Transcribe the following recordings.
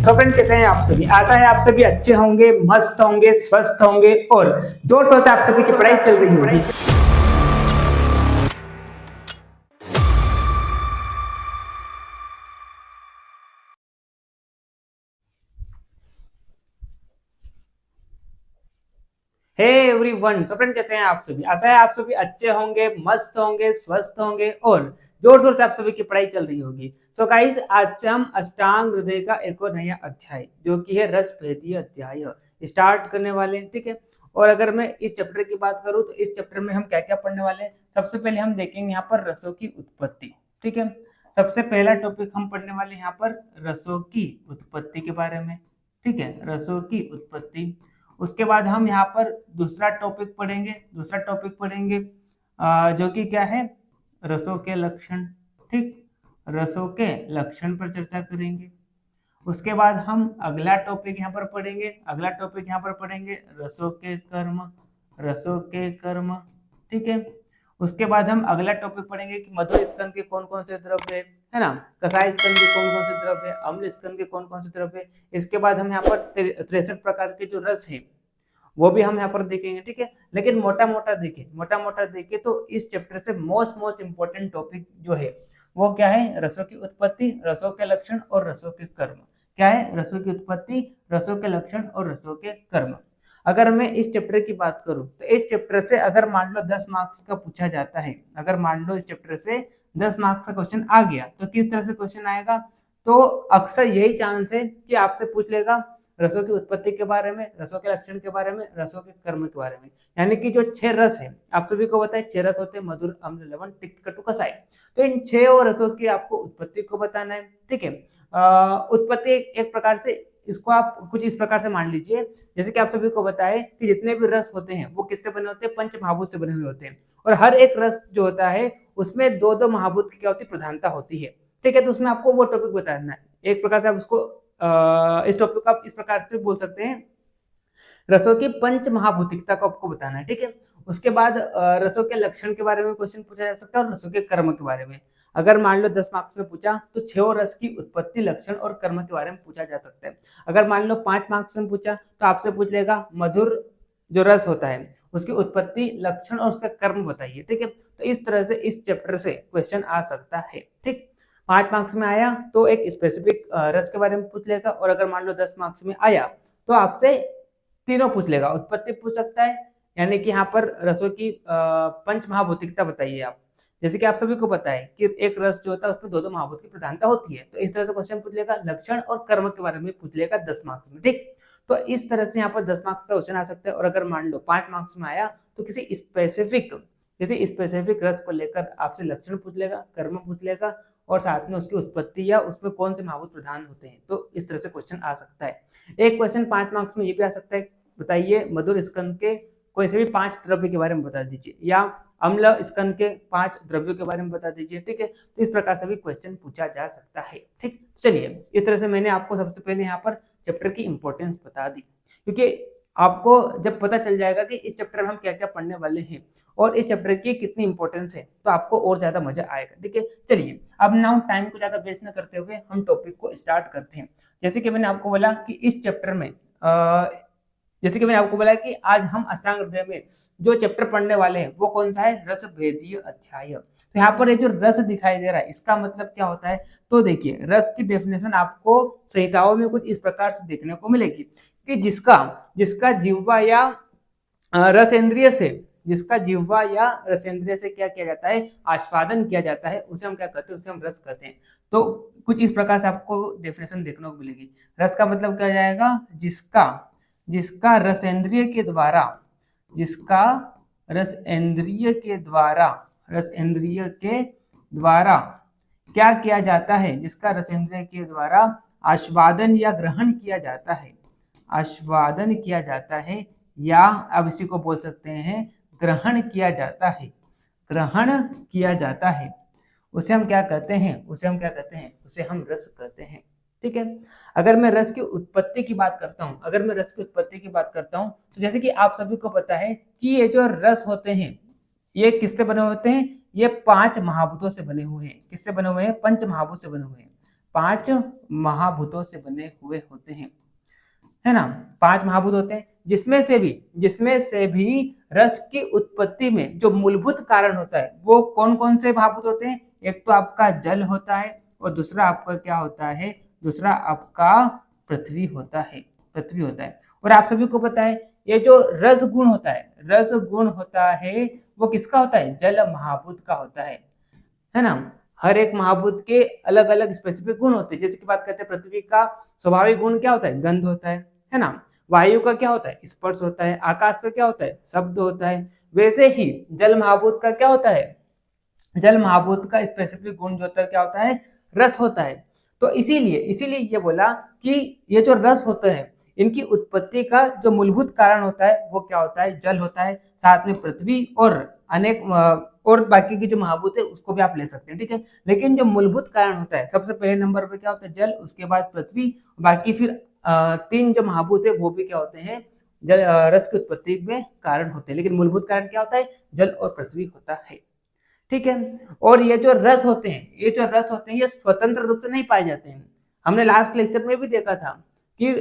तो फ्रेंड कैसे हैं आप सभी। आशा है आप सभी अच्छे होंगे, मस्त होंगे, स्वस्थ होंगे और जोर शोर से आप सभी की पढ़ाई चल रही होगी। हे एवरीवन, तो फ्रेंड कैसे हैं आप सभी। आशा है आप सभी अच्छे होंगे, मस्त होंगे, स्वस्थ होंगे और जोर शोर से आप सभी की पढ़ाई चल रही होगी। सो गाइस, आज हम अष्टांग हृदय का एक और नया अध्याय जो कि है रस भेदीय अध्याय स्टार्ट करने वाले हैं। ठीक है, और अगर मैं इस चैप्टर की बात करूं तो इस चैप्टर में हम क्या क्या पढ़ने वाले हैं। सबसे पहले हम देखेंगे यहाँ पर रसों की उत्पत्ति। ठीक है, सबसे पहला टॉपिक हम पढ़ने वाले यहाँ पर रसों की उत्पत्ति के बारे में। ठीक है, रसों की उत्पत्ति। उसके बाद हम यहाँ पर दूसरा टॉपिक पढ़ेंगे जो कि क्या है, रसों के लक्षण। ठीक, रसों के लक्षण पर चर्चा करेंगे। उसके बाद हम अगला टॉपिक यहाँ पर पढ़ेंगे रसों के कर्म। ठीक है, उसके बाद हम अगला टॉपिक पढ़ेंगे कि मधुर स्कंद के कौन कौन से द्रव्य है ना, कसाई स्कंद के कौन कौन से द्रव्य, अम्ल स्कंद के कौन कौन से द्रव्य। इसके बाद हम यहाँ पर 63 प्रकार के जो रस है वो भी हम यहाँ पर देखेंगे। ठीक है, लेकिन मोटा मोटा देखे तो इस चैप्टर से मोस्ट इंपॉर्टेंट टॉपिक जो है वो क्या है, रसों की उत्पत्ति, रसों के लक्षण और रसों के कर्म। क्या है, रसों की उत्पत्ति, रसों के लक्षण और रसों के कर्म। अगर मैं इस चैप्टर की बात करूं तो इस चैप्टर से अगर मान लो 10 मार्क्स का पूछा जाता है, अगर मान लो इस चैप्टर से 10 मार्क्स का क्वेश्चन आ गया तो किस तरह से क्वेश्चन आएगा, तो अक्सर यही चांस है कि आपसे पूछ लेगा रसों की उत्पत्ति के बारे में, रसों के लक्षण के बारे में, रसों के कर्म के बारे में। यानी कि जो 6 रस है, आप सभी को बताए 6 रस होते हैं, मधुर, अम्ल, लवण, तिक्त, कटु, कसाई। तो इन 6 रसों की आपको उत्पत्ति को बताना है। ठीक है, उत्पत्ति एक प्रकार से इसको आप कुछ इस प्रकार से मान लीजिए, जैसे कि आप सभी को बताए कि जितने भी रस होते हैं वो किससे बने होते हैं, पंच महाभूत से बने हुए होते हैं। और हर एक रस जो होता है उसमें दो दो महाभूत की क्या होती है, प्रधानता होती है। ठीक है, तो उसमें आपको वो टॉपिक बताना है। एक प्रकार से आप उसको इस टॉपिक को आप इस प्रकार से बोल सकते हैं, रसों की पंच महाभूतिकता को आपको बताना है। ठीक है, उसके बाद रसों के लक्षण के बारे में क्वेश्चन पूछा जा सकता है और रसों के कर्म के बारे में। अगर मान लो 10 मार्क्स में पूछा तो 6 रस की उत्पत्ति, लक्षण और कर्म के बारे में पूछा जा सकता है। अगर मान लो 5 मार्क्स में पूछा तो आपसे पूछ लेगा मधुर जो रस होता है उसकी उत्पत्ति, लक्षण और उसका कर्म बताइए। ठीक है, तो इस तरह से इस चैप्टर से क्वेश्चन आ सकता है। ठीक, 5 मार्क्स में आया तो एक स्पेसिफिक रस के बारे में पूछ लेगा, और अगर मान लो 10 मार्क्स में आया तो आपसे तीनों पूछ लेगा। उत्पत्ति पूछ सकता है, यानी कि यहाँ पर रसों की पंच महाभौतिकता बताइए आप। जैसे कि आप सभी को पता है कि एक रस जो होता है उसमें दो दो महाभूत की प्रधानता होती है, तो इस तरह से क्वेश्चन पूछ लेगा। लक्षण और कर्म के बारे में पूछ लेगा 10 मार्क्स में। ठीक, तो इस तरह से यहाँ पर 10 मार्क्स का क्वेश्चन आ सकता है। और अगर मान लो 5 मार्क्स में आया तो किसी स्पेसिफिक रस को लेकर आपसे लक्षण पूछ लेगा, कर्म पूछ लेगा और साथ में उसकी उत्पत्ति या उसमें कौन से महाभूत प्रधान होते हैं। तो इस तरह से क्वेश्चन आ सकता है। एक क्वेश्चन 5 मार्क्स में ये भी आ सकता है, बताइए मधुर स्कंद के कोई से भी 5 द्रव्य के बारे में बता दीजिए, या अम्ल स्कंद के 5 द्रव्यों के बारे में बता दीजिए। ठीक है, तो इस प्रकार से भी क्वेश्चन पूछा जा सकता है। ठीक, चलिए, इस तरह से मैंने आपको सबसे पहले यहाँ पर चैप्टर की इंपॉर्टेंस बता दी, क्योंकि आपको जब पता चल जाएगा कि इस चैप्टर में हम क्या क्या पढ़ने वाले हैं और इस चैप्टर की कितनी इंपॉर्टेंस है तो आपको और ज्यादा मजा आएगा। ठीक है, चलिए अब ना टाइम को ज्यादा वेस्ट न करते हुए हम टॉपिक को स्टार्ट करते हैं। जैसे कि मैंने आपको बोला कि इस चैप्टर में आज हम अष्टांग हृदय में जो चैप्टर पढ़ने वाले हैं वो कौन सा है, रस भेदीय अध्याय। तो यहाँ पर ये जो रस दिखाई दे रहा है इसका मतलब क्या होता है, तो देखिए रस की डेफिनेशन आपको संहिताओं में कुछ इस प्रकार से देखने को मिलेगी कि जिसका जिह्वा या रसेंद्रिय से क्या किया जाता है, आस्वादन किया जाता है, उसे हम क्या कहते हैं, उसे हम रस कहते हैं। तो कुछ इस प्रकार से आपको डेफिनेशन देखने को मिलेगी। रस का मतलब क्या जाएगा, जिसका रसेंद्रिय के द्वारा क्या किया जाता है, जिसका रसेंद्रिय के द्वारा आस्वादन या ग्रहण किया जाता है, या अब इसी को बोल सकते हैं ग्रहण किया जाता है, उसे हम क्या कहते हैं, उसे हम रस कहते हैं। ठीक है, अगर मैं रस की उत्पत्ति की बात करता हूं तो जैसे कि आप सभी को पता है कि ये जो रस होते हैं ये किससे बने होते हैं, ये 5 महाभूतों से बने हुए हैं। किससे बने हुए हैं, पंच महाभूत से बने हुए हैं। 5 महाभूतों से बने हुए होते हैं, है ना। 5 महाभूत होते हैं, जिसमें से भी रस की उत्पत्ति में जो मूलभूत कारण होता है वो कौन कौन से महाभूत होते हैं। एक तो आपका जल होता है, और दूसरा आपका क्या होता है, दूसरा आपका पृथ्वी होता है, और आप सभी को पता है ये जो रस गुण होता है वो किसका होता है, जल महाभूत का होता है ना। हर एक महाभूत के अलग अलग स्पेसिफिक गुण होते हैं। जैसे कि बात करते हैं पृथ्वी का स्वाभाविक गुण क्या होता है, गंध होता है ना। वायु का क्या होता है, स्पर्श होता है। आकाश का क्या होता है, शब्द होता है। वैसे ही जल महाभूत का क्या होता है, जल महाभूत का स्पेसिफिक गुण जो होता है क्या होता है, रस होता है। तो इसीलिए ये बोला कि ये जो रस होते हैं इनकी उत्पत्ति का जो मूलभूत कारण होता है वो क्या होता है, जल होता है। साथ में पृथ्वी और अनेक और बाकी की जो महाभूत है उसको भी आप ले सकते हैं, ठीक है। लेकिन जो मूलभूत कारण होता है सबसे पहले नंबर पे क्या होता है, जल, उसके बाद पृथ्वी, बाकी फिर 3 जो महाभूत है वो भी क्या होते हैं, जल रस की उत्पत्ति में कारण होते हैं। लेकिन मूलभूत कारण क्या होता है, जल और पृथ्वी होता है, ठीक है। और ये जो रस होते हैं ये स्वतंत्र रूप से नहीं पाए जाते हैं। हमने लास्ट लेक्चर में भी देखा था कि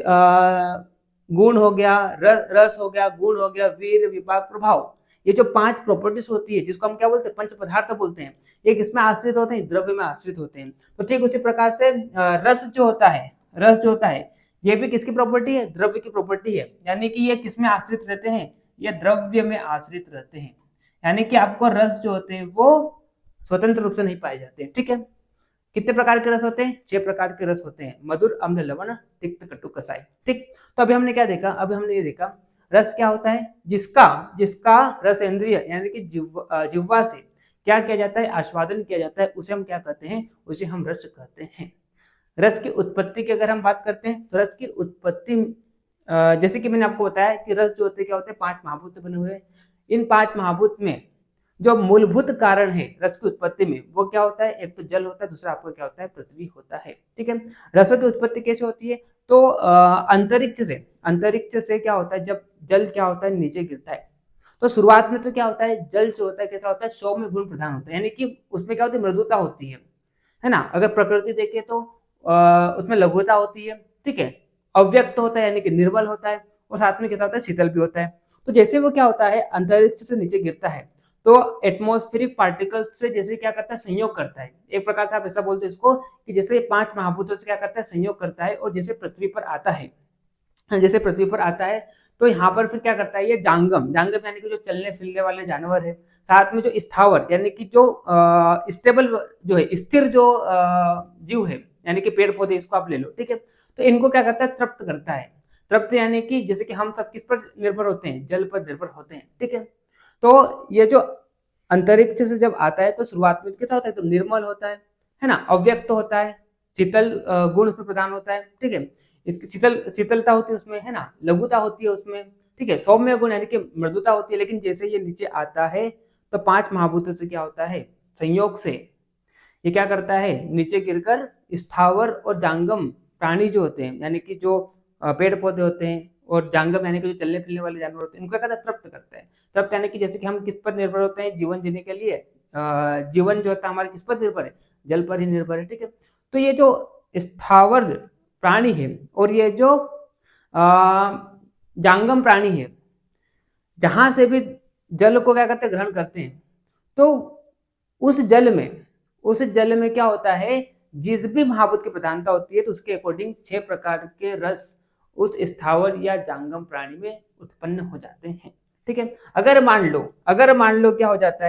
गुण हो गया, रस हो गया, गुण हो गया, वीर, विपाक, प्रभाव, ये जो 5 प्रॉपर्टीज होती है जिसको हम क्या बोलते हैं, पंच पदार्थ बोलते हैं। एक इसमें आश्रित होते हैं, द्रव्य में आश्रित होते हैं। तो ठीक उसी प्रकार से रस जो होता है ये भी किसकी प्रॉपर्टी है, द्रव्य की प्रॉपर्टी है। यानी कि ये किसमें आश्रित रहते हैं, ये द्रव्य में आश्रित रहते हैं। यानी कि आपको रस जो होते हैं वो स्वतंत्र रूप से नहीं पाए जाते हैं, ठीक है। कितने प्रकार के रस होते हैं, 6 प्रकार के रस होते हैं, मधुर, अम्ल, लवण, तिक्त, कटु, कसाय, ठीक। तो अभी हमने क्या देखा, ये देखा रस क्या होता है, जिसका रस इंद्रिय यानी कि जिह्वा से क्या किया जाता है, आस्वादन किया जाता है, उसे हम क्या कहते हैं, उसे हम रस कहते हैं। रस की उत्पत्ति की अगर हम बात करते हैं तो रस की उत्पत्ति जैसे कि मैंने आपको बताया कि रस जो होते हैं क्या होते हैं, 5 महाभूत से बने हुए हैं। इन 5 महाभूत में जो मूलभूत कारण है रस की उत्पत्ति में वो क्या होता है, एक तो जल होता है, दूसरा आपका क्या होता है, पृथ्वी होता है, ठीक है। रसों की उत्पत्ति कैसे होती है, तो अंतरिक्ष से क्या होता है, जब जल क्या होता है नीचे गिरता है तो शुरुआत में तो क्या होता है, जल जो होता है कैसा होता है, सौम्य गुण प्रधान होता है। यानी कि उसमें क्या होती है, मृदुता होती है ना। अगर प्रकृति देखे तो उसमें लघुता होती है, ठीक है। अव्यक्त होता है यानी कि निर्बल होता है, और साथ में कैसा होता है, शीतल भी होता है। तो जैसे वो क्या होता है, अंतरिक्ष से नीचे गिरता है तो एटमॉस्फेरिक पार्टिकल्स से जैसे क्या करता है, संयोग करता है। एक प्रकार से आप ऐसा बोलते हैं इसको कि जैसे 5 महाभूतों से क्या करता है, संयोग करता है, और जैसे पृथ्वी पर आता है तो यहाँ पर फिर क्या करता है, ये जांगम यानी कि जो चलने फिरने वाले जानवर है, साथ में जो स्थावर यानी कि जो स्टेबल जो है, स्थिर जो जीव है यानी कि पेड़ पौधे, इसको आप ले लो, ठीक है। तो इनको क्या करता है, तृप्त करता है। तृप्त यानी कि जैसे कि हम सब किस पर निर्भर होते हैं, जल पर निर्भर होते हैं, ठीक है। तो ये जो अंतरिक्ष से जब आता है तो शुरुआत में कैसा होता है, तो निर्मल होता है ना, अव्यक्त होता है, शीतल गुण उसमें प्रदान होता है, ठीक है। इसकी शीतलता होती है उसमें, है ना, लघुता होती है उसमें, ठीक है। सौम्य गुण यानी कि मृदुता होती है। लेकिन जैसे ये नीचे आता है तो 5 महाभूतों से क्या होता है, संयोग से ये क्या करता है, नीचे गिरकर स्थावर और जांगम प्राणी जो होते हैं यानी कि जो पेड़ पौधे होते हैं, और जांगम यानी कि जो चलने फिरने वाले जानवर होते हैं, इनको क्या करता है, तृप्त करता है। तृप्त यानी कि जैसे कि हम किस पर निर्भर होते हैं जीवन जीने के लिए, जीवन जो होता है हमारे किस पर निर्भर है, जल पर ही निर्भर है, ठीक है। तो ये जो स्थावर प्राणी है और ये जो जांगम प्राणी है, जहां से भी जल को क्या करते हैं, ग्रहण करते हैं, तो उस जल में क्या होता है, जिस भी महाभूत की प्रधानता होती है तो उसके अकॉर्डिंग 6 प्रकार के रस उस स्थावर या जांगम प्राणी में उत्पन्न हो जाते हैं, ठीक है। अगर मान लो क्या हो जाता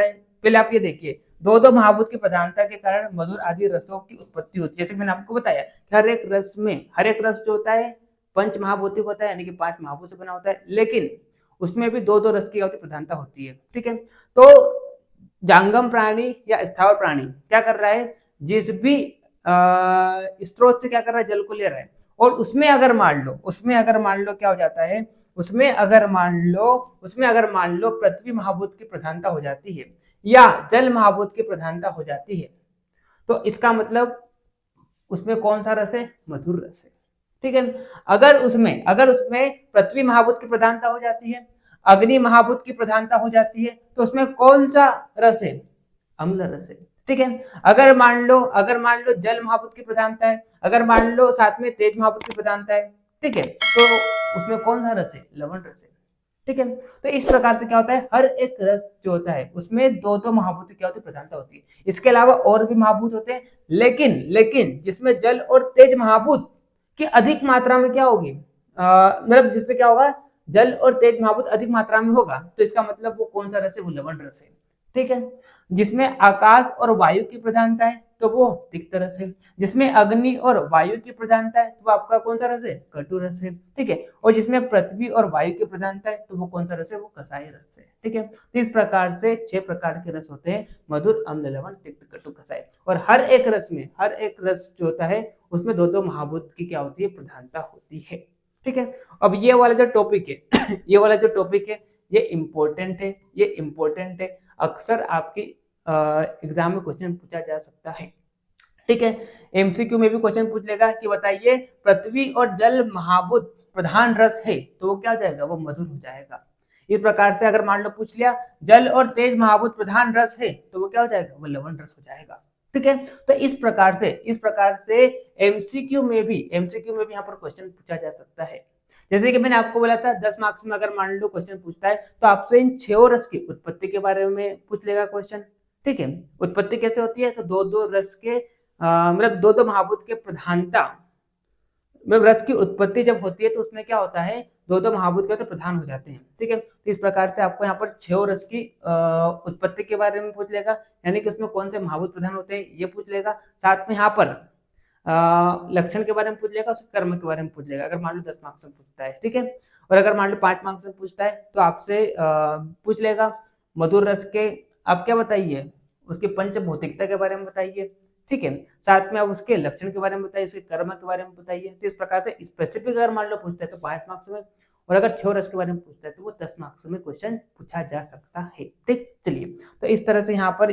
है, पहले आप ये देखिए, दो महाभूत की प्रधानता के कारण मधुर आदि रसों की उत्पत्ति होती है। जैसे मैंने आपको बताया कि हर एक रस जो होता है पंच महाभूतिक होता है, यानी कि 5 महाभूत से बना होता है, लेकिन उसमें भी दो रस की प्रधानता होती है, ठीक है। तो जांगम प्राणी या स्थावर प्राणी क्या कर रहा है, जिस भी स्रोत से क्या कर रहा है, जल को ले रहा है, और उसमें अगर मान लो क्या हो जाता है, उसमें अगर मान लो पृथ्वी महाभूत की प्रधानता हो जाती है या जल महाभूत की प्रधानता हो जाती है, तो इसका मतलब उसमें कौन सा रस है, मधुर रस है, ठीक है। अगर उसमें पृथ्वी महाभूत की प्रधानता हो जाती है, अग्नि महाभूत की प्रधानता हो जाती है, तो उसमें कौन सा रस है, अम्ल रस है, ठीक है। अगर मान लो जल महाभूत की प्रधानता है, अगर मान लो साथ में तेज महाभूत की प्रधानता है, ठीक है, तो उसमें कौन सा रस है? लवण रस है, ठीक है। तो इस प्रकार से क्या होता है, हर एक रस जो होता है उसमें दो दो महाभूत की क्या होती है? प्रधानता होती है। इसके अलावा और भी महाभूत होते हैं, लेकिन जिसमें जल और तेज महाभूत की अधिक मात्रा में क्या होगी, मतलब जिसमें क्या होगा, जल और तेज महाभूत अधिक मात्रा में होगा, तो इसका मतलब वो कौन सा रस है? वो लवण रस है, ठीक है। जिसमें आकाश और वायु की प्रधानता है तो वो तिक्त रस है। जिसमें अग्नि और वायु की प्रधानता है तो आपका कौन सा रस है? कटु रस है, ठीक है। और जिसमें पृथ्वी और वायु की प्रधानता है तो वो कौन सा रस है? वो कसाय रस है, ठीक है। तो इस प्रकार से 6 प्रकार के रस होते हैं, मधुर, अम्ल, लवण, तिक्त, कटु, कसाय। और हर एक रस जो होता है उसमें दो दो महाभूत की क्या होती है? प्रधानता होती है, ठीक है। अब ये वाला जो टॉपिक है ये वाला जो टॉपिक है ये इंपॉर्टेंट है, अक्सर आपकी एग्जाम में क्वेश्चन पूछा जा सकता है, ठीक है। एमसीक्यू में भी क्वेश्चन पूछ लेगा कि बताइए पृथ्वी और जल महाभूत प्रधान रस है तो वो क्या हो जाएगा? वो मधुर हो जाएगा। इस प्रकार से अगर मान लो पूछ लिया जल और तेज महाभूत प्रधान रस है तो वो क्या हो जाएगा? वो लवण रस हो जाएगा, ठीक है। तो इस प्रकार से एमसीक्यू में भी यहाँ पर क्वेश्चन पूछा जा सकता है। जैसे कि मैंने आपको बोला था 10 मार्क्स में अगर मान लो क्वेश्चन पूछता है तो आपसे इन 6 रस की उत्पत्ति के बारे में पूछ लेगा क्वेश्चन, ठीक है। उत्पत्ति कैसे होती है? तो दो दो रस के मतलब दो दो महाभूत के प्रधानता, मतलब रस की उत्पत्ति जब होती है तो उसमें क्या होता है? दो दो महाभूत के तो प्रधान हो जाते हैं, ठीक है। तो इस प्रकार से आपको यहाँ पर 6 रस की उत्पत्ति के बारे में पूछ लेगा, यानी कि उसमें कौन से महाभूत प्रधान होते हैं ये पूछ लेगा। साथ में यहाँ पर लक्षण के बारे में पूछ लेगा, उसके कर्म के बारे में पूछ लेगा, अगर मान लो 10 मार्क्स में पूछता है, ठीक है। और अगर मान लो 5 मार्क्स में पूछता है तो आपसे पूछ लेगा मधुर रस के आप क्या बताइए, उसके पंचभौतिकता के बारे में बताइए, ठीक है। साथ में आप उसके लक्षण के बारे में बताइए, उसके कर्म के बारे में बताइए। तो इस प्रकार से स्पेसिफिक अगर मान लो पूछता है तो 5 मार्क्स में, और अगर 6 रस के बारे में पूछता है तो वो 10 मार्क्स में क्वेश्चन पूछा जा सकता है, ठीक। चलिए, तो इस तरह से यहाँ पर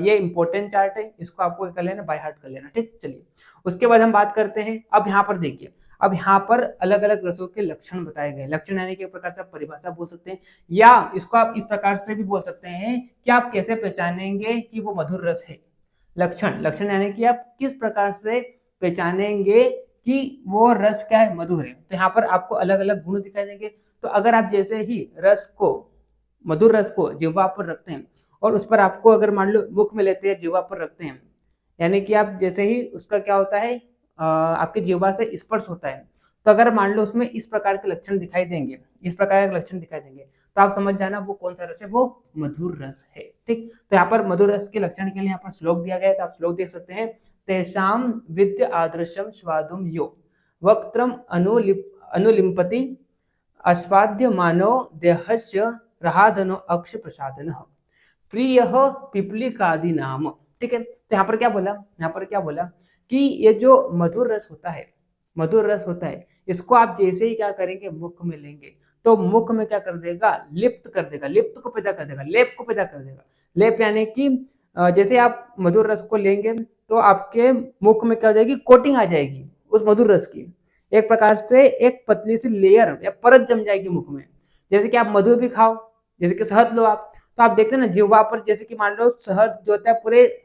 ये इंपॉर्टेंट चार्ट है, इसको आपको कर लेना, बाय हार्ट कर लेना, ठीक। चलिए, उसके बाद हम बात करते हैं, अब यहाँ पर देखिए, अब यहाँ पर अलग अलग रसों के लक्षण बताए गए। लक्षण यानी कि एक प्रकार से आप परिभाषा बोल सकते हैं, या इसको आप इस प्रकार से भी बोल सकते हैं कि आप कैसे पहचानेंगे कि वो मधुर रस है। लक्षण यानी कि आप किस प्रकार से पहचानेंगे कि वो रस क्या है? मधुर है। तो यहाँ पर आपको अलग अलग गुण दिखाई देंगे। तो अगर आप जैसे ही मधुर रस को जिह्वा पर रखते हैं और उस पर आपको अगर मान लो मुख में लेते हैं, जिह्वा पर रखते हैं, यानी कि आप जैसे ही उसका क्या होता है आपके जिह्वा से स्पर्श होता है, तो अगर मान लो उसमें इस प्रकार के लक्षण दिखाई देंगे, तो आप समझ जाना वो कौन सा रस है, वो मधुर रस है, ठीक। तो यहाँ पर मधुर रस के लक्षण के लिए यहाँ पर श्लोक दिया गया है, तो आप श्लोक देख सकते हैं। तेषाम विद्य आदर्शम स्वादुम यो वक्त्रम अनुलिम्पति अस्वाद्य मानो देहस्य रहाधनो अक्ष प्रसादन प्रिय पिपलिकादि नाम, ठीक है। तो यहाँ पर क्या बोला कि ये जो मधुर रस होता है इसको आप जैसे ही क्या करेंगे, मुख में लेंगे, तो मुख में क्या कर देगा? लिप्त को पैदा कर देगा, लेप यानी कि जैसे आप मधुर रस को लेंगे तो आपके मुख में क्या हो जाएगी? कोटिंग आ जाएगी उस मधुर रस की, एक प्रकार से एक पतली सी लेयर या परत जम जाएगी मुख में। जैसे कि आप मधु भी खाओ, जैसे कि शहद लो आप, तो आप देखते हैं ना जिह्वा पर, जैसे कि मान लो शहद जो होता है पूरे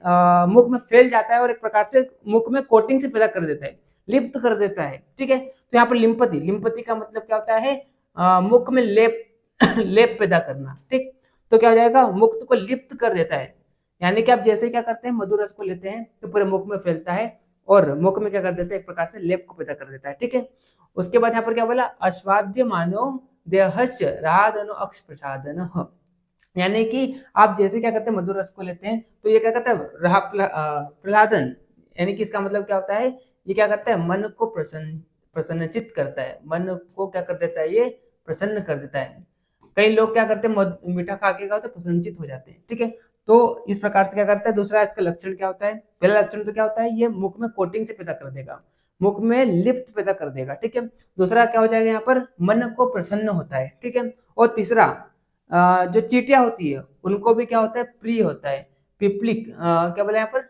मुख में फैल जाता है और एक प्रकार से मुख में कोटिंग से पैदा कर देता है, लिप्त कर देता है, ठीक है। तो यहाँ पर लिम्पति का मतलब क्या होता है? मुख में लेप पैदा करना, ठीक। तो क्या हो जाएगा? मुख को लिप्त कर देता है, यानी कि आप जैसे क्या करते हैं, मधुर रस को लेते हैं तो पूरे मुख में फैलता है और मुख में क्या कर देता है? एक प्रकार से लेप को पैदा कर देता है, ठीक है। उसके बाद यहाँ पर क्या बोला? अस्वाद्य मानो देहस्य राधनो अक्ष प्रसादन, यानी कि आप जैसे क्या करते हैं, मधुर रस को लेते हैं तो ये क्या करता है? प्रहलादन, यानी कि इसका मतलब क्या होता है? ये क्या करता है? मन को प्रसन्नचित करता है, मन को क्या कर देता है? ये प्रसन्न कर देता है। कई लोग क्या करते हैं, मीठा खा के तो प्रसन्नचित हो जाते हैं, ठीक है। तो इस प्रकार से क्या करता है? दूसरा इसका लक्षण क्या होता है? पहला लक्षण तो क्या होता है? ये मुख में कोटिंग से पैदा कर देगा, मुख में लिप्त पैदा कर देगा, ठीक है। दूसरा क्या हो जाएगा? यहाँ पर मन को प्रसन्न होता है, ठीक है। और तीसरा जो चींटियां होती है उनको भी क्या होता है? प्रिय होता है। पिपलिक क्या बोला यहाँ पर?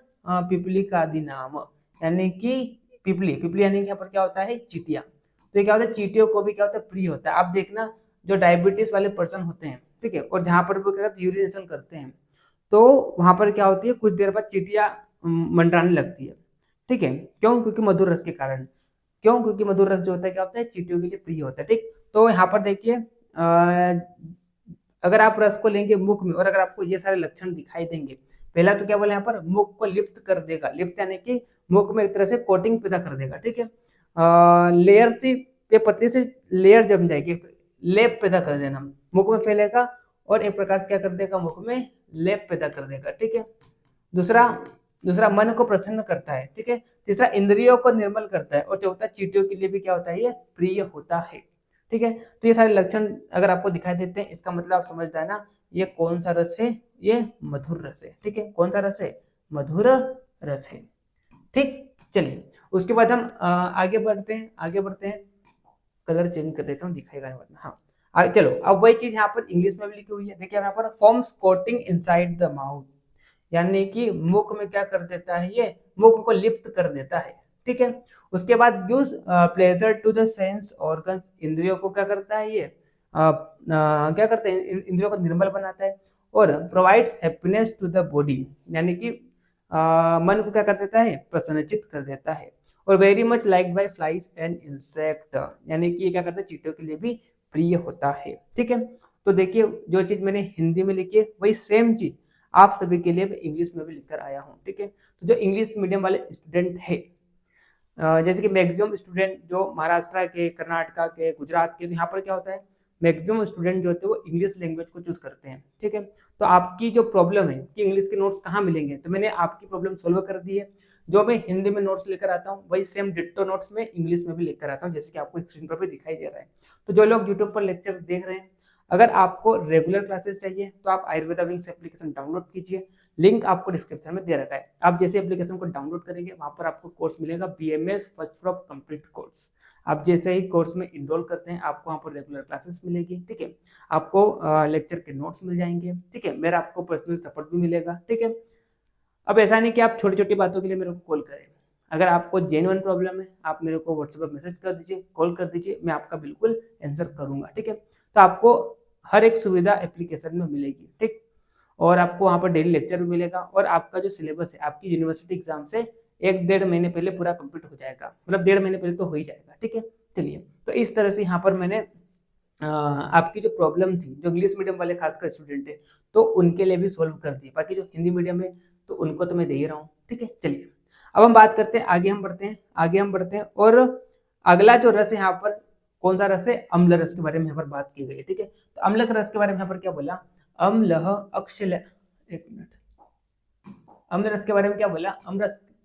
पिपलिक आदि नाम, यानी कि पिपली यानी कि यहाँ पर क्या होता है? चींटियां। तो ये क्या होता है? चींटियों को भी क्या होता है? प्रिय होता है। आप देखना जो डायबिटीज वाले पर्सन होते हैं, ठीक है, और जहां पर वो क्या करते हैं? यूरिनेशन करते हैं, तो वहां पर क्या होती है, कुछ देर बाद चींटियां मंडराने लगती है। ठीक है, क्यों? क्योंकि मधुर रस के कारण। क्यों? क्योंकि मधुर रस जो होता है क्या होता है, चींटियों के लिए प्रिय होता है। ठीक, तो यहाँ पर देखिए अगर आप रस को लेंगे मुख में और अगर आपको ये सारे लक्षण दिखाई देंगे, पहला तो क्या बोले यहाँ पर, मुख को लिप्त कर देगा। लिप्त यानी कि मुख में एक तरह से कोटिंग पैदा कर देगा। ठीक है, लेयर सी पे पतली से लेयर जम जाएगी, लेप पैदा कर देना, मुख में फैलेगा और एक प्रकार से क्या कर देगा, मुख में लेप पैदा कर देगा। ठीक है, दूसरा दूसरा मन को प्रसन्न करता है। ठीक है, तीसरा इंद्रियों को निर्मल करता है और चौथा चींटियों के लिए भी क्या होता है, ये प्रिय होता है। ठीक है, तो ये सारे लक्षण अगर आपको दिखाई देते हैं, इसका मतलब आप समझ जाए ना, ये कौन सा रस है, ये मधुर रस है। ठीक है, कौन सा रस है, मधुर रस है। ठीक, चलिए उसके बाद हम आगे बढ़ते हैं, कलर चेंज कर देता हूँ, दिखाएगा नहीं वरना। हाँ आगे चलो, अब वही चीज यहाँ पर इंग्लिश में भी लिखी हुई है। देखिए यहाँ पर forms coating inside the mouth, यानी कि मुख में क्या कर देता है, ये मुख को लिप्त कर देता है। ठीक है, उसके बाद gives pleasure to the sense organs, इंद्रियों को क्या करता है, ये क्या करता है, इंद्रियों को निर्मल बनाता है। और provides happiness to the body, यानी कि मन को क्या कर देता है, प्रसन्नचित कर देता है। और very much like by flies and insect, यानी कि ये क्या करता है, चींटियों के लिए भी प्रिय होता है। ठीक है, तो देखिए जो चीज मैंने हिंदी में लिखी है वही सेम चीज आप सभी के लिए इंग्लिश में भी लिखकर आया हूँ। ठीक है, तो जो इंग्लिश मीडियम वाले स्टूडेंट है, जैसे कि मैक्सिमम स्टूडेंट जो महाराष्ट्र के, कर्नाटका के, गुजरात के, तो यहाँ पर क्या होता है, मैक्सिमम स्टूडेंट जो होते हैं वो इंग्लिश लैंग्वेज को चूज करते हैं। ठीक है, तो आपकी जो प्रॉब्लम है कि इंग्लिश के नोट्स कहाँ मिलेंगे, तो मैंने आपकी प्रॉब्लम सोल्व कर दी है। जो मैं हिंदी में नोट्स लेकर आता हूँ वही सेम डिट्टो नोट्स में इंग्लिश में भी लेकर आता हूँ, जैसे कि आपको स्क्रीन पर भी दिखाई दे रहा है। तो जो लोग यूट्यूब पर लेक्चर देख रहे हैं, अगर आपको रेगुलर क्लासेस चाहिए तो आप आयुर्वेदा विंग्स एप्लीकेशन डाउनलोड कीजिए, लिंक आपको डिस्क्रिप्शन में दे रखा है। आप जैसे एप्लीकेशन को डाउनलोड करेंगे वहां पर आपको कोर्स मिलेगा BMS फर्स्ट फ्रॉप कंप्लीट कोर्स। आप जैसे ही कोर्स में इनरोल करते हैं आपको वहाँ पर रेगुलर क्लासेस मिलेगी। ठीक है, आपको लेक्चर के नोट्स मिल जाएंगे। ठीक है, मेरा आपको पर्सनल सपोर्ट भी मिलेगा। ठीक है, अब ऐसा नहीं कि आप छोटी छोटी बातों के लिए मेरे को कॉल करें, अगर आपको जेन्युइन प्रॉब्लम है आप मेरे को व्हाट्सएप पर मैसेज कर दीजिए, कॉल कर दीजिए, मैं आपका बिल्कुल आंसर करूंगा। ठीक है, तो आपको हर एक सुविधा एप्लीकेशन में मिलेगी। ठीक, और आपको वहाँ पर डेली लेक्चर भी मिलेगा और आपका जो सिलेबस है आपकी यूनिवर्सिटी एग्जाम से 1-1.5 महीने पहले पूरा कंप्लीट हो जाएगा, मतलब 1.5 महीने पहले तो हो ही जाएगा। ठीक है, चलिए तो इस तरह से यहाँ पर मैंने आपकी जो प्रॉब्लम थी, जो इंग्लिश मीडियम वाले खासकर स्टूडेंट है तो उनके लिए भी सोल्व कर दी, बाकी जो हिंदी मीडियम है तो उनको तो मैं दे ही रहा हूँ। ठीक है, चलिए अब हम बात करते हैं, आगे हम बढ़ते हैं और अगला जो रस है यहाँ पर कौन सा रस है, अम्ल रस के बारे में यहाँ पर बात की गई है। ठीक है, तो अम्ल रस के बारे में यहाँ पर क्या बोला, अम्लह अक्षल, एक मिनट, अम्ल रस के बारे में क्या बोला,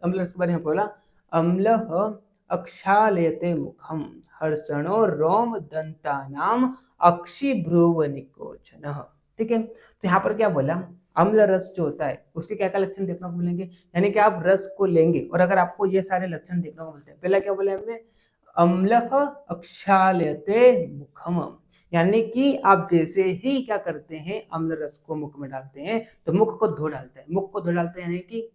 अम्ल रस के बारे में बोला, अम्लह अक्षालयते मुखम हर्षणो रोम दंतानाम अक्षिभ्रुवनिकोचनः। ठीक है, तो यहाँ पर क्या बोला, अम्ल रस जो होता है उसके क्या क्या लक्षण देखने को मिलेंगे, यानी कि आप रस को लेंगे और अगर आपको ये सारे लक्षण देखने को मिलते हैं, पहला क्या बोला हमने, अम्लः अक्षालयते मुखम, यानी कि आप जैसे ही क्या करते हैं, अम्ल रस को मुख में डालते हैं तो मुख को धो डालते हैं, मुख को धो डालते हैं यानी कि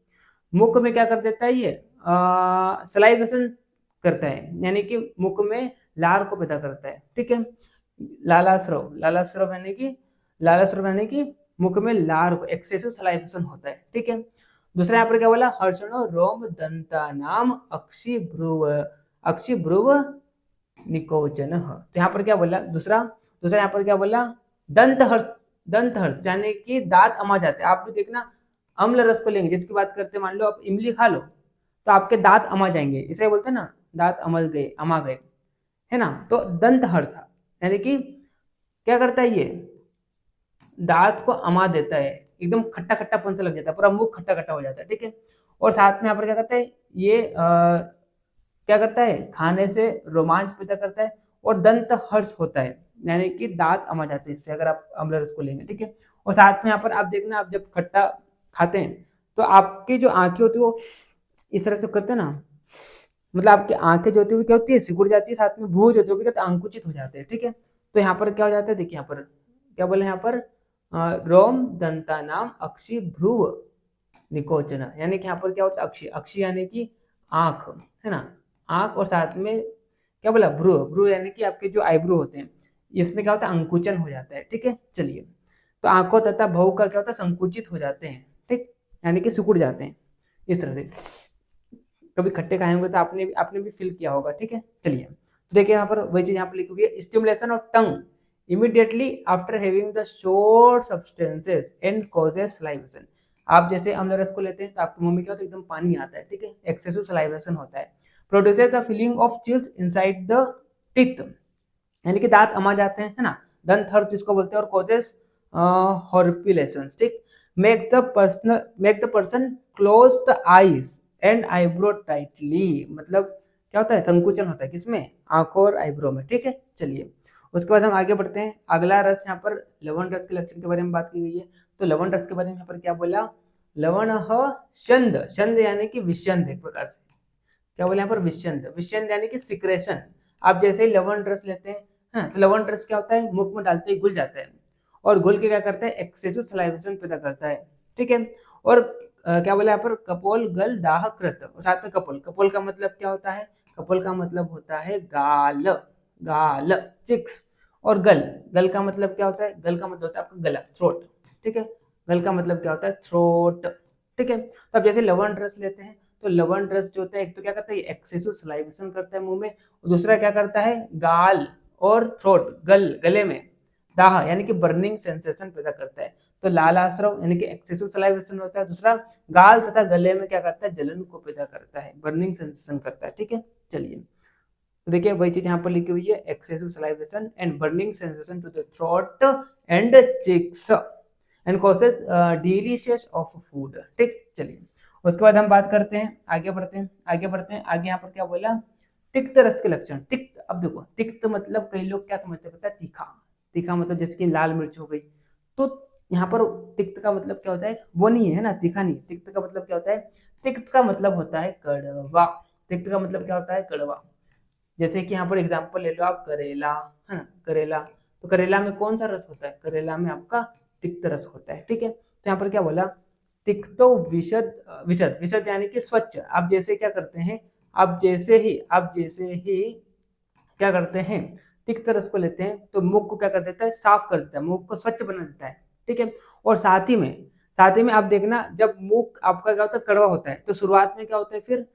मुख में क्या कर देता है, ये सलाइवेशन करता है, यानी कि मुख में लार को पैदा करता है। ठीक है, लालास्रव यानी कि मुख में लार को, एक्सेसिव सलाइवेशन होता है। ठीक है, दूसरा यहाँ पर क्या बोला, हर्षणो रोम दंता नाम अक्षिभ्रुव निकोचन। तो यहाँ पर क्या बोला, दूसरा यहाँ पर क्या बोला, दंत हर्ष यानी कि दांत अमा जाते हैं। आप भी देखना अम्ल रस को लेंगे, जिसकी बात करते हैं, मान लो आप इमली खा लो तो आपके दांत अमा जाएंगे, इसे बोलते हैं ना, दांत अमा गए, है ना। तो दंत हर्ष था, यानी कि क्या करता है, ये दांत को अमा देता है, एकदम खट्टा खट्टा पंच लग जाता है, पूरा मुंह खट्टा खट्टा हो जाता है। ठीक है, और साथ में यहाँ पर क्या करता है, ये क्या करता है, खाने से रोमांच पैदा करता है और दंत हर्ष होता है, यानी कि दांत अमा जाते हैं इससे, अगर आप अम्ल रस को लेंगे। ठीक है, और साथ में यहाँ पर आप देखना, आप जब खट्टा खाते हैं तो आपकी जो आंखें होती है वो इस तरह से करते हैं ना, मतलब आपकी आंखें जो होती है क्या होती है, सिकुड़ जाती है, साथ में भूज होती है, वो भी आंकुचित हो जाते हैं। ठीक है, तो यहाँ पर क्या हो जाता है, देखिए यहाँ पर क्या बोले, यहाँ पर रोम दंता नाम अक्षि भ्रुव निकोचना, यानी कि यहाँ पर क्या होता है, अक्षि यानी कि आंख, है ना, आंख, और साथ में क्या बोला, भ्रू यानी कि आपके जो आईब्रो होते हैं, इसमें क्या होता है, अंकुचन हो जाता है। ठीक है, चलिए तो आंखों तथा भौं का क्या होता है, संकुचित हो जाते हैं, ठीक, यानी कि सिकुड़ जाते हैं इस तरह से। कभी खट्टे खाए होंगे तो आपने भी फील किया होगा, ठीक है। चलिए तो देखिए यहाँ पर वही चीज यहाँ पर लिखी हुई है, stimulation of tongue immediately after having the short substances and causes salivation. आप जैसे अम्ल रस को लेते हैं तो आपके मुंह में क्या होता है, एकदम पानी आता है, ठीक है, एक्सेसिव सलाइवेशन होता है। Produces a feeling of chills inside the teeth, यानी कि दांत अमा जाते हैं, है ना, दंत हर्ष जिसको बोलते हैं, और कॉजेस हॉर्पिलेशन, ठीक, make the person close the eyes and eyebrow tightly, मतलब क्या होता है, संकुचन होता है किसमें, आंखों और आईब्रो में, ठीक है। चलिए उसके बाद हम आगे बढ़ते हैं। अगला रस यहाँ पर लवण रस के लक्षण के बारे में बात की गई है। तो लवण रस के बारे में यहाँ पर क्या बोला, लवण शंद, शंद यानी कि विषंद, एक प्रकार से क्या बोले यहाँ पर, विषंद, विषंद यानी कि सिक्रेशन। आप जैसे ही लवण रस लेते हैं, हाँ, तो लवण रस क्या होता है, मुख में डालते ही घुल जाता है, और घुल के क्या करता है, एक्सेसिव सलाइवेशन पैदा करता है, ठीक है। और क्या बोला यहाँ पर, कपोल गल दाह कृत, और साथ में कपोल, कपोल का मतलब क्या होता है, कपोल का मतलब होता है गाल, गाल, चिक्स, और गल, गल का मतलब क्या होता है, गल का मतलब होता है आपका गला, थ्रोट, ठीक है, गल का मतलब क्या होता है, थ्रोट, ठीक है। तो अब जैसे लवण रस लेते हैं, तो लवण रस जो होता है, एक तो क्या करता है, एक्सेसिव सलाइवेशन करता है मुंह में, और दूसरा क्या करता है, गाल और थ्रोट, गले में दाह यानी कि बर्निंग सेंसेशन पैदा करता है। तो लाल आश्रव यानी कि एक्सेसिव सलाइवेशन होता है, दूसरा गाल तथा गले में क्या करता है, जलन को पैदा करता है, बर्निंग सेंसेशन करता है, ठीक है। चलिए तो देखिए वही चीज यहाँ पर लिखी हुई है, excessive salivation and burning sensation to the throat and cheeks and causes delicious of food, ठीक। चलिए उसके बाद हम बात करते हैं, आगे बढ़ते हैं, आगे यहाँ पर क्या बोला, तिक्त रस के लक्षण, तिक्त। अब देखो तिक्त मतलब कई लोग क्या समझते हैं, पता है, तीखा, तीखा मतलब जैसे कि लाल मिर्च हो गई, तो यहाँ पर तिक्त का मतलब क्या होता है, वो नहीं है ना, तीखा नहीं, तिक्त का मतलब क्या होता है, तिक्त का मतलब होता है कड़वा, तिक्त का मतलब क्या होता है, कड़वा। जैसे कि यहाँ पर एग्जाम्पल ले लो आप, करेला, है ना, करेला, तो करेला में कौन सा रस होता है, करेला में आपका तिक्त रस होता है, ठीक है। तो यहाँ पर क्या बोला, तिक्तो विशद, विशद, विशद यानी कि स्वच्छ। आप जैसे क्या करते हैं, आप जैसे ही क्या करते हैं, तिक्त रस को लेते हैं तो मुख को क्या कर देता है, साफ कर देता है, मुख को स्वच्छ बना देता है, ठीक है। और साथ ही में आप देखना, जब मुख आपका क्या होता है, कड़वा होता है, तो शुरुआत में क्या होता है, फिर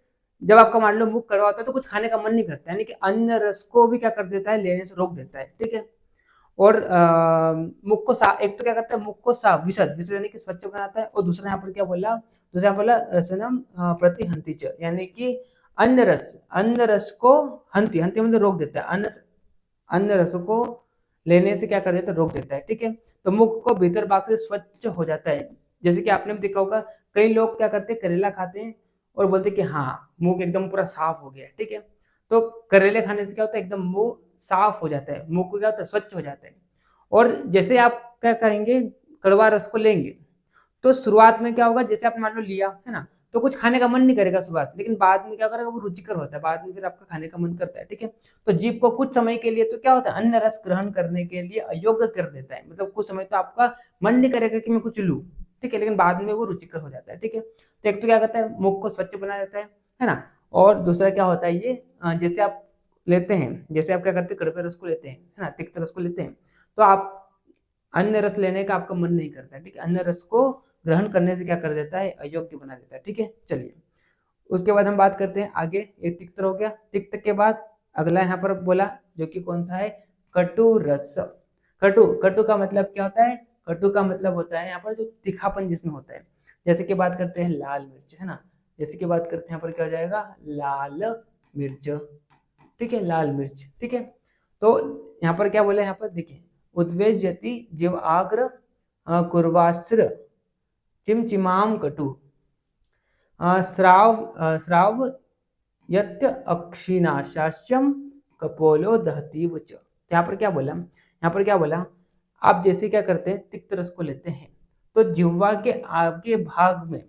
जब आपका मान लो मुख कड़वा होता है तो कुछ खाने का मन नहीं करता, यानी कि अन्न रस को भी क्या कर देता है, लेने से रोक देता है, ठीक है। और मुख को साफ, एक तो क्या करता है, मुख को साफ, विशद, विशद यानी कि स्वच्छ बनाता है, और दूसरा यहाँ पर क्या बोला, दूसरा यहाँ बोला रसनम प्रतिहंति, यानी कि अन्न रस को हंति, हंति मतलब रोक देता है, अन्न रस को लेने से क्या कर देता है, रोक देता है, ठीक है। तो मुख को भीतर भाग से स्वच्छ हो जाता है। जैसे कि आपने भी देखा होगा, कई लोग क्या करते हैं, करेला खाते हैं और बोलते हैं कि हाँ मुंह एकदम पूरा साफ हो गया, ठीक है। तो करेले खाने से क्या होता है, एकदम मुंह साफ हो जाता है, मुंह को क्या होता है, स्वच्छ हो जाता है। और जैसे आप क्या करेंगे, कड़वा रस को लेंगे, तो शुरुआत में क्या होगा, जैसे आपने मान लो लिया है ना, तो कुछ खाने का मन नहीं करेगा शुरुआत, लेकिन बाद में क्या करेगा, वो रुचिकर होता है, बाद में फिर आपका खाने का मन करता है, ठीक है। तो जीभ को कुछ समय के लिए तो क्या होता है, अन्न रस ग्रहण करने के लिए अयोग्य कर देता है, मतलब कुछ समय तो आपका मन नहीं करेगा कि मैं कुछ लूं, ठीक है, लेकिन बाद में वो रुचिकर हो जाता है, ठीक है। तो एक तो क्या करता है, मुख को स्वच्छ बना देता है ना, और दूसरा क्या होता है, ये जैसे आप लेते हैं, जैसे आप क्या करते हैं, कड़वे रस को लेते हैं, है ना, तिक्त रस को लेते हैं, तो आप अन्य रस लेने का आपका मन नहीं करता है, ठीक है, अन्य रस को ग्रहण करने से क्या कर देता है, अयोग्य बना देता है, ठीक है। चलिए उसके बाद हम बात करते हैं आगे, एक तिक्त हो गया, तिक्त के बाद अगला यहाँ पर बोला जो कि कौन सा है, कटु रस। कटु, कटु का मतलब क्या होता है, कटु का मतलब होता है यहाँ पर जो तीखापन जिसमें होता है। जैसे कि बात करते हैं लाल मिर्च, है ना, जैसे कि बात करते हैं यहाँ पर क्या हो जाएगा, लाल मिर्च, ठीक है, लाल मिर्च, ठीक है। तो यहाँ पर क्या बोले, यहाँ पर देखिए, उद्वेजयति जीव आग्र कुर्वास्त्र चिमचिमाम कटु श्राव यत्य अक्षिणाशास्यम कपोलो दहतीव च। यहाँ पर क्या बोला, यहाँ पर क्या बोला, आप जैसे क्या करते हैं, तिक्त रस को लेते हैं, तो जिह्वा के आगे भाग में,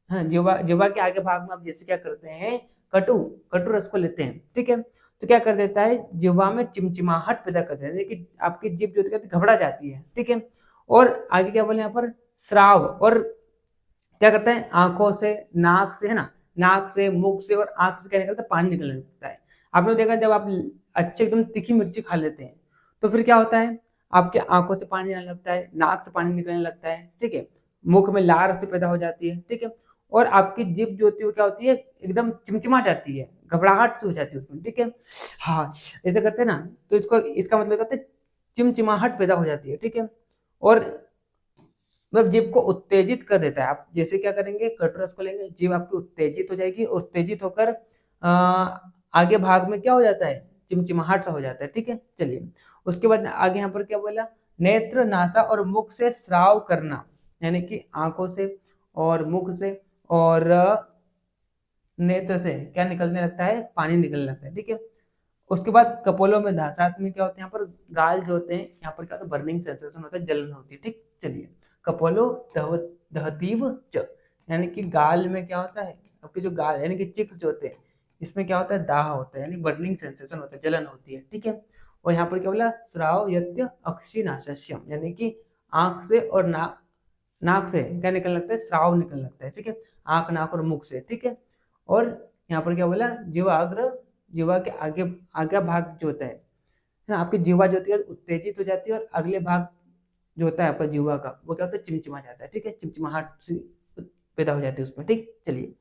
हाँ, जिह्वा के आगे भाग में आप जैसे क्या करते हैं, कटु कटु रस को लेते हैं, ठीक है। तो क्या कर देता है, जिह्वा में चिमचिमाहट पैदा कर देता है, कि आपकी जीभ जो घबरा जाती है, ठीक है। और आगे क्या बोले यहाँ पर, श्राव, और क्या करता है, आंखों से, नाक से, है ना, नाक से, मुख से और आंख से क्या निकलता है, पानी निकलने लगता है। आपने देखा जब आप अच्छे एकदम तीखी मिर्ची खा लेते हैं तो फिर क्या होता है, आपके आंखों से पानी आने लगता है, नाक से पानी निकलने लगता है, ठीक है, मुख में लार से पैदा हो जाती है, ठीक है, और आपकी जीभ जो होती है वो क्या होती है, एकदम चिमचिमा जाती है, घबराहट से हो जाती है उसमें, ठीक है, हाँ ऐसे करते हैं ना, तो इसको इसका मतलब कहते हैं चिमचिमाहट पैदा हो जाती है, ठीक है, और मतलब जीभ को उत्तेजित कर देता है। आप जैसे क्या करेंगे, कटोरा को लेंगे, जीभ आपकी उत्तेजित हो जाएगी, उत्तेजित होकर आगे भाग में क्या हो जाता है, चिमचिमाहट सा हो जाता है, ठीक है। चलिए उसके बाद आगे यहाँ पर क्या बोला, नेत्र, नासा और मुख से स्राव करना, यानी कि आंखों से और मुख से और नेत्र से क्या निकलने लगता है, पानी निकलने लगता है, ठीक है। उसके बाद कपोलों में साथ में क्या होता है, यहाँ पर गाल जो होते हैं, यहाँ पर क्या होता है, बर्निंग सेंसेशन होता है, जलन होती है, ठीक। चलिए कपोलो दहतीव च, यानी कि गाल में क्या होता है, आपके जो गाल यानी कि चिक्स जो होते हैं, इसमें क्या होता है, दाह होता है, यानी बर्निंग सेंसेशन होता है, जलन होती है, ठीक है। और यहाँ पर क्या बोला, श्राव यत्य अक्षिनाशस्यम, यानी कि आंख से और नाक से क्या निकलने लगता है, श्राव निकलने लगता है, ठीक है, आंख, नाक और मुख से, ठीक है। और यहाँ पर क्या बोला, जीवाग्र, जीवा के आगे आगे भाग जो होता है ना, आपकी जीवा जो होती है उत्तेजित हो जाती है, और अगले भाग जो होता है आपका जीवा का, वो क्या होता है, चिमचिमा जाता है, ठीक है, चिमचिमाहट से पैदा हो जाती है उसमें, ठीक। चलिए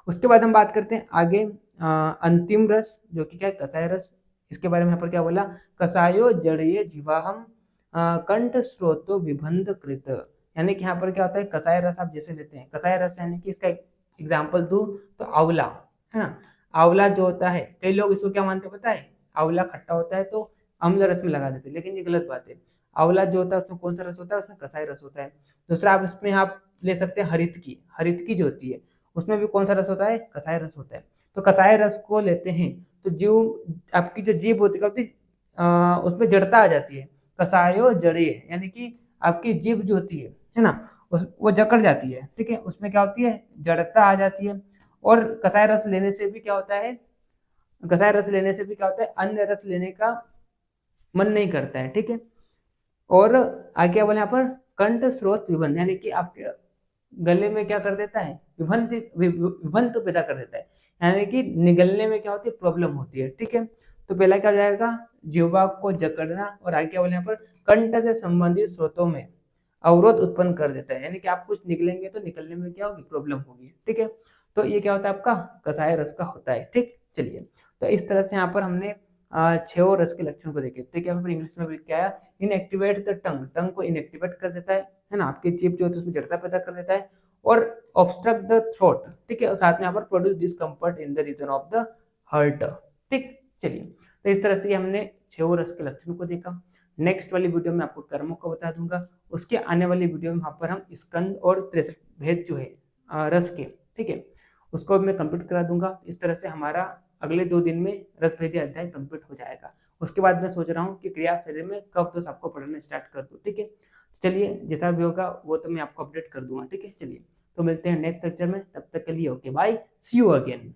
उसके बाद हम बात करते हैं आगे अंतिम रस, जो कि क्या है, कसाय रस। इसके बारे में यहाँ पर क्या बोला, कसायो जड़ीय जीवाहम कंठ स्रोतो विबंध कृत, यानी कि यहाँ पर क्या होता है, कसाय रस आप जैसे लेते हैं, कसाय रस यानी कि इसका एग्जाम्पल दूं तो आंवला है ना, आंवला जो होता है, कई लोग इसको क्या मानते हैं पता है, आंवला खट्टा होता है तो अम्ल रस में लगा देते हैं, लेकिन ये गलत बात है। आंवला जो होता है उसमें कौन सा रस होता है, उसमें कसाई रस होता है। दूसरा आप इसमें आप ले सकते हैं हरितकी, हरितकी जो होती है उसमें भी कौन सा रस होता है, कसाई रस होता है। तो कसाई रस को लेते हैं तो जीव आपकी जो जीभ होती है उसमें जड़ता आ जाती है, कसायो जड़े, यानी कि आपकी जीभ जो होती है ना, उस वो जकड़ जाती है, ठीक है, उसमें क्या होती है, जड़ता आ जाती है। और कसाई रस लेने से भी क्या होता है, कसाई रस लेने से भी क्या होता है, अन्य रस लेने का मन नहीं करता है, ठीक है। और आगे क्या बोले यहाँ पर, कंठ स्रोत विबंध, यानी कि आपके गले में क्या कर देता है, विबंध विबंध तो पैदा कर देता है, यानी कि निगलने में क्या होती है, प्रॉब्लम होती है, ठीक है। तो पहला क्या हो जाएगा, जीवा को जकड़ना, और आगे क्या बोले यहाँ पर, कंठ से संबंधित स्रोतों में अवरोध उत्पन्न कर देता है, यानी कि आप कुछ निकलेंगे तो निकलने में क्या होगी, प्रॉब्लम होगी, ठीक है। तो ये क्या होता है, आपका कसाय रस का होता है, ठीक। चलिए तो इस तरह से यहाँ पर हमने छह और रस के लक्षण को देखे, ठीक है। यहाँ पर इंग्लिश में भी क्या है, इनएक्टिवेट द टंग, टंग को इनएक्टिवेट कर देता है ना, आपकी जीभ जो होती है उसमें जड़ता पैदा कर देता है, और ऑब्स्ट्रक्ट द थ्रोट, ठीक है, और साथ में यहाँ पर produce discomfort in the region of the heart, ठीक। चलिए तो इस तरह से हमने छह रस के लक्षण को देखा। नेक्स्ट वाली वीडियो में आपको कर्मों को बता दूंगा, उसके आने वाली वीडियो में वहाँ पर हम स्कंद और 63 भेद जो है रस के, ठीक है, उसको मैं कंप्लीट करा दूंगा। इस तरह से हमारा अगले 2 दिन में रस भेदी अध्याय कंप्लीट हो जाएगा। उसके बाद मैं सोच रहा हूँ कि क्रिया शरीर में कब तो आपको पढ़ना स्टार्ट कर दूँ, ठीक है। चलिए जैसा भी होगा वो तो मैं आपको अपडेट कर दूंगा, ठीक है। चलिए तो मिलते हैं नेक्स्ट लेक्चर में, तब तक के लिए okay bye, see you again.